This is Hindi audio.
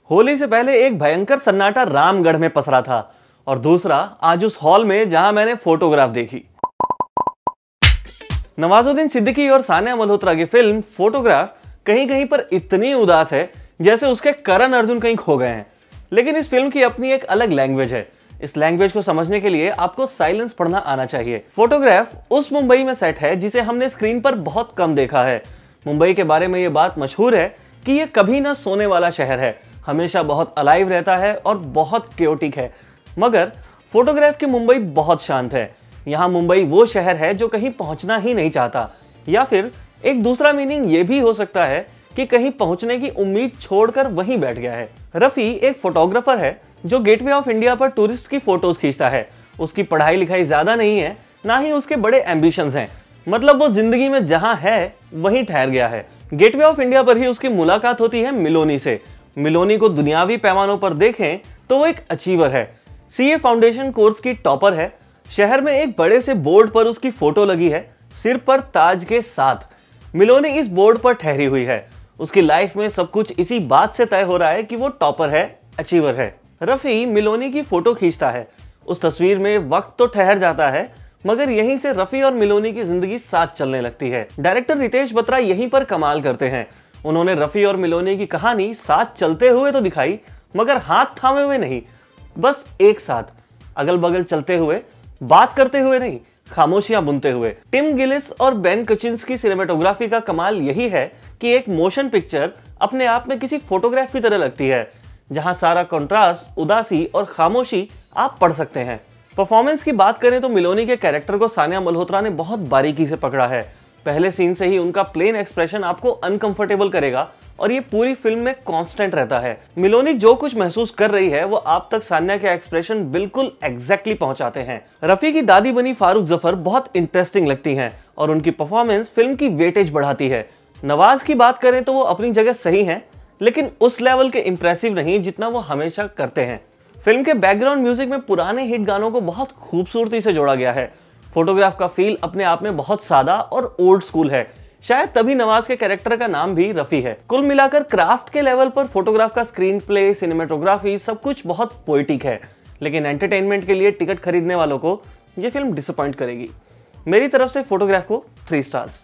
होली से पहले एक भयंकर सन्नाटा रामगढ़ में पसरा था और दूसरा आज उस हॉल में जहां मैंने फोटोग्राफ देखी। नवाजुद्दीन सिद्दीकी और सानिया मल्होत्रा की फिल्म फोटोग्राफ कहीं कहीं पर इतनी उदास है जैसे उसके करण अर्जुन कहीं खो गए हैं। लेकिन इस फिल्म की अपनी एक अलग लैंग्वेज है। इस लैंग्वेज को समझने के लिए आपको साइलेंस पढ़ना आना चाहिए। फोटोग्राफ उस मुंबई में सेट है जिसे हमने स्क्रीन पर बहुत कम देखा है। मुंबई के बारे में ये बात मशहूर है कि ये कभी ना सोने वाला शहर है, हमेशा बहुत अलाइव रहता है और बहुत क्योटिक है। मगर फोटोग्राफ की मुंबई बहुत शांत है। यहाँ मुंबई वो शहर है जो कहीं पहुंचना ही नहीं चाहता, या फिर एक दूसरा मीनिंग ये भी हो सकता है कि कहीं पहुंचने की उम्मीद छोड़कर वहीं बैठ गया है। रफी एक फोटोग्राफर है जो गेटवे ऑफ इंडिया पर टूरिस्ट की फोटोज खींचता है। उसकी पढ़ाई लिखाई ज्यादा नहीं है, ना ही उसके बड़े एम्बिशंस हैं। मतलब वो जिंदगी में जहां है वहीं ठहर गया है। गेटवे ऑफ इंडिया पर ही उसकी मुलाकात होती है मिलोनी से। मिलोनी को दुनियावी पैमानों पर देखें तो वो एक अचीवर है। सीए फाउंडेशन कोर्स की टॉपर है। शहर में एक बड़े से बोर्ड पर उसकी फोटो लगी है, सिर पर ताज के साथ। मिलोनी इस बोर्ड पर ठहरी हुई है। उसकी लाइफ में सब कुछ इसी बात से तय हो रहा है कि वो टॉपर है, अचीवर है। रफी मिलोनी की फोटो खींचता है। उस तस्वीर में वक्त तो ठहर जाता है, मगर यहीं से रफी और मिलोनी की जिंदगी साथ चलने लगती है। डायरेक्टर रितेश बत्रा यहीं पर कमाल करते हैं। उन्होंने रफी और मिलोनी की कहानी साथ चलते हुए तो दिखाई, मगर हाथ थामे हुए नहीं, बस एक साथ अगल बगल चलते हुए, बात करते हुए नहीं, खामोशियां बुनते हुए। टिम गिलिस और बेन कचिंस की सिनेमेटोग्राफी का कमाल यही है कि एक मोशन पिक्चर अपने आप में किसी फोटोग्राफ की तरह लगती है, जहां सारा कंट्रास्ट, उदासी और खामोशी आप पढ़ सकते हैं। परफॉर्मेंस की बात करें तो मिलोनी के कैरेक्टर को सानिया मल्होत्रा ने बहुत बारीकी से पकड़ा है। पहले सीन से ही उनका प्लेन एक्सप्रेशन आपको अनकंफर्टेबल करेगा और ये पूरी फिल्म में कांस्टेंट रहता है। मिलोनी जो कुछ महसूस कर रही है वो आप तक सानिया के एक्सप्रेशन बिल्कुल एग्जैक्टली पहुंचाते हैं। रफी की दादी बनी फारूक जफर बहुत इंटरेस्टिंग लगती हैं और उनकी परफॉर्मेंस फिल्म की वेटेज बढ़ाती है। नवाज की बात करें तो वो अपनी जगह सही हैं, लेकिन उस लेवल के इंप्रेसिव नहीं जितना वो हमेशा करते हैं। फिल्म के बैकग्राउंड म्यूजिक में पुराने हिट गानों को बहुत खूबसूरती से जोड़ा गया है। फोटोग्राफ का फील अपने आप में बहुत सादा और ओल्ड स्कूल है। शायद तभी नवाज के कैरेक्टर का नाम भी रफी है। कुल मिलाकर क्राफ्ट के लेवल पर फोटोग्राफ का स्क्रीन प्ले, सिनेमेटोग्राफी सब कुछ बहुत पोएटिक है, लेकिन एंटरटेनमेंट के लिए टिकट खरीदने वालों को यह फिल्म डिसअपॉइंट करेगी। मेरी तरफ से फोटोग्राफ को 3 स्टार्स।